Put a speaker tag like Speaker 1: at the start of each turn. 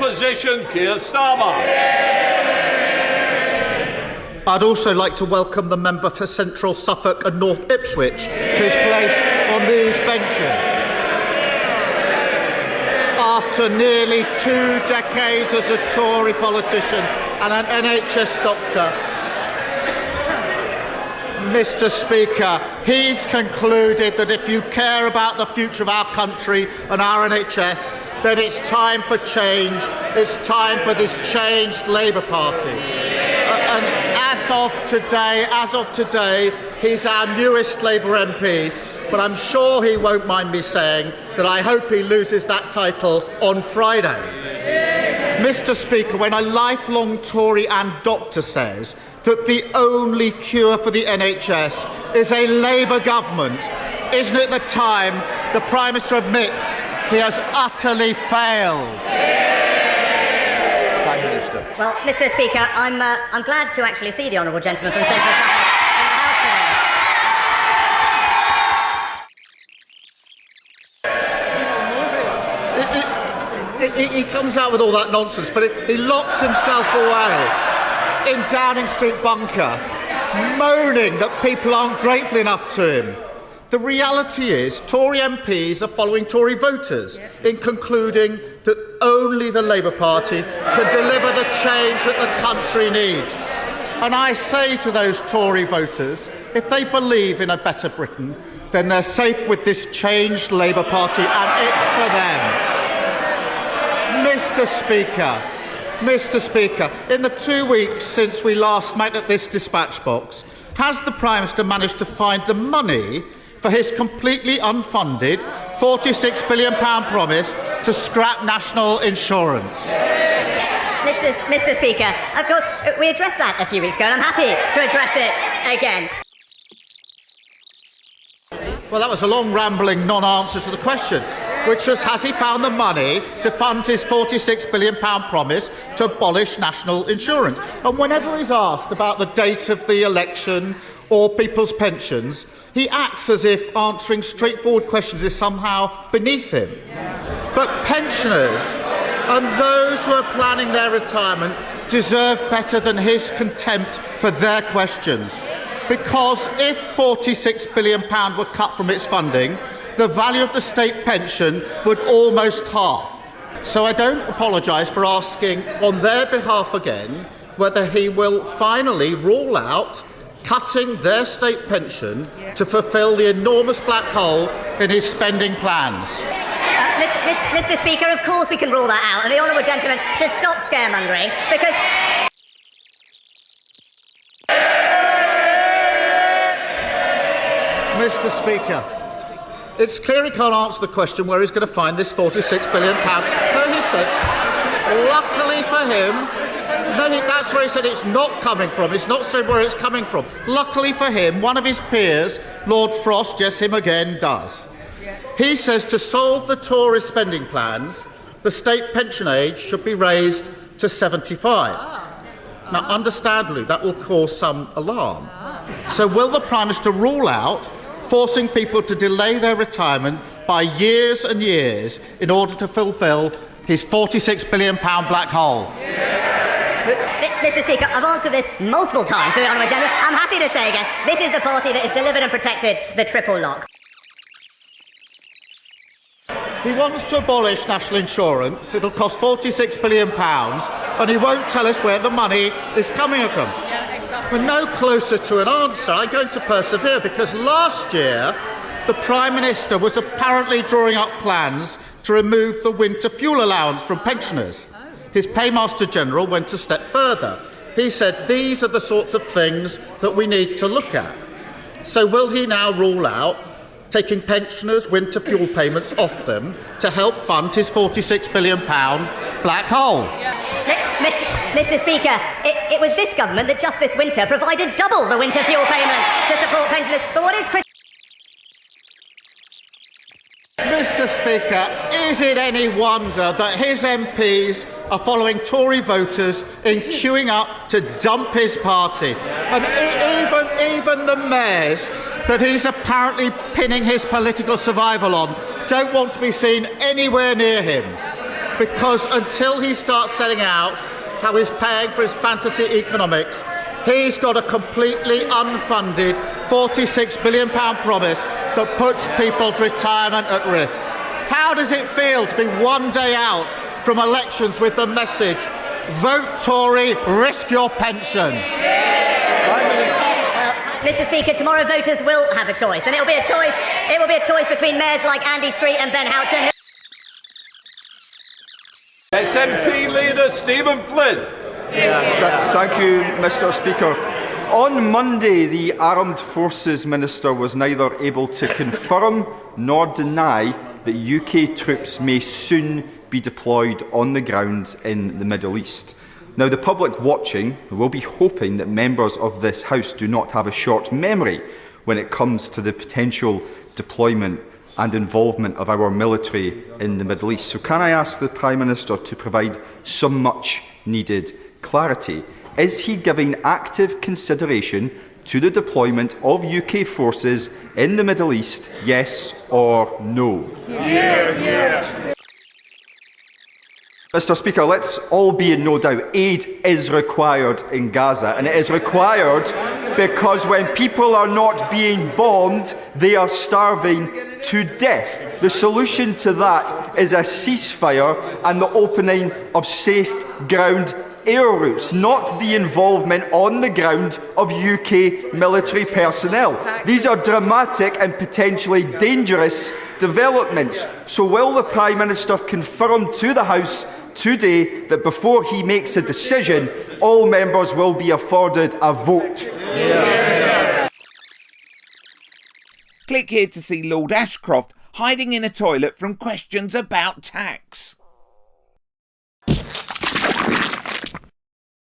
Speaker 1: opposition Keir Starmer.
Speaker 2: I'd also like to welcome the member for Central Suffolk and North Ipswich to his place on these benches. After nearly 2 decades as a Tory politician and an NHS doctor, Mr. Speaker, he's concluded that if you care about the future of our country and our NHS, then it's time for change. It's time for this changed Labour Party. And as of today, he's our newest Labour MP, but I'm sure he won't mind me saying that I hope he loses that title on Friday. Mr. Speaker, when a lifelong Tory and doctor says that the only cure for the NHS is a Labour government, isn't it the time the Prime Minister admits he has utterly failed?
Speaker 1: Prime Minister.
Speaker 3: Well, Mr. Speaker, I'm glad to actually see the honourable gentleman from Central Suffolk in the House today.
Speaker 2: He comes out with all that nonsense, but he locks himself away in Downing Street bunker, moaning that people aren't grateful enough to him. The reality is Tory MPs are following Tory voters in concluding that only the Labour Party can deliver the change that the country needs. And I say to those Tory voters, if they believe in a better Britain, then they're safe with this changed Labour Party, and it's for them. Mr. Speaker, in the 2 weeks since we last met at this dispatch box, has the Prime Minister managed to find the money for his completely unfunded £46 billion promise to scrap national insurance?
Speaker 3: Mr. Speaker, of course, we addressed that a few weeks ago, and I'm happy to address it again.
Speaker 2: Well, that was a long, rambling non-answer to the question, which was, has he found the money to fund his £46 billion promise to abolish national insurance? And whenever he's asked about the date of the election or people's pensions, he acts as if answering straightforward questions is somehow beneath him. But pensioners and those who are planning their retirement deserve better than his contempt for their questions. Because if £46 billion were cut from its funding, the value of the state pension would almost halve. So I don't apologise for asking on their behalf again whether he will finally rule out cutting their state pension to fulfil the enormous black hole in his spending plans.
Speaker 3: Mr. Speaker, of course we can rule that out, and the honourable gentleman should stop scaremongering, because...
Speaker 2: Mr. Speaker, it's clear he can't answer the question where he's going to find this £46 billion. No, he said, luckily for him, that's where he said it's not coming from. It's not said where it's coming from. Luckily for him, one of his peers, Lord Frost, yes, him again, does. He says to solve the Tory spending plans, the state pension age should be raised to 75. Now, understandably, that will cause some alarm. So will the Prime Minister rule out forcing people to delay their retirement by years and years in order to fulfil his £46 billion black hole?
Speaker 3: Mr. Speaker, I've answered this multiple times to the Honourable Gentleman. I'm happy to say again, this is the party that has delivered and protected the triple lock.
Speaker 2: He wants to abolish national insurance. It'll cost £46 billion, and he won't tell us where the money is coming from. We're no closer to an answer. I'm going to persevere, because last year the Prime Minister was apparently drawing up plans to remove the winter fuel allowance from pensioners. His Paymaster General went a step further. He said these are the sorts of things that we need to look at. So will he now rule out taking pensioners' winter fuel payments off them to help fund his £46 billion black hole?
Speaker 3: Mr. Speaker, it was this government that just this winter provided double the winter fuel payment to support pensioners. But what is
Speaker 2: Mr. Speaker, is it any wonder that his MPs are following Tory voters in queuing up to dump his party? And even the mayors that he's apparently pinning his political survival on don't want to be seen anywhere near him. because until he starts setting out how he's paying for his fantasy economics, he's got a completely unfunded £46 billion promise that puts people's retirement at risk. How does it feel to be one day out from elections with the message, vote Tory, risk your pension?
Speaker 3: Mr. Speaker, tomorrow voters will have a choice, and it will be a choice between mayors like Andy Street and Ben Houchen.
Speaker 1: SNP leader Stephen Flynn.
Speaker 4: Thank you, Mr. Speaker. On Monday, the Armed Forces Minister was neither able to confirm nor deny that UK troops may soon be deployed on the ground in the Middle East. Now, the public watching will be hoping that members of this House do not have a short memory when it comes to the potential deployment and involvement of our military in the Middle East. So can I ask the Prime Minister to provide some much-needed clarity? Is he giving active consideration to the deployment of UK forces in the Middle East, yes or no?
Speaker 1: Yeah.
Speaker 4: Mr. Speaker, let's all be in no doubt. Aid is required in Gaza, and it is required because when people are not being bombed, they are starving to death. The solution to that is a ceasefire and the opening of safe ground air routes, not the involvement on the ground of UK military personnel. These are dramatic and potentially dangerous developments. So will the Prime Minister confirm to the House today that before he makes a decision, all members will be afforded a vote?
Speaker 5: Click here to see Lord Ashcroft hiding in a toilet from questions about tax.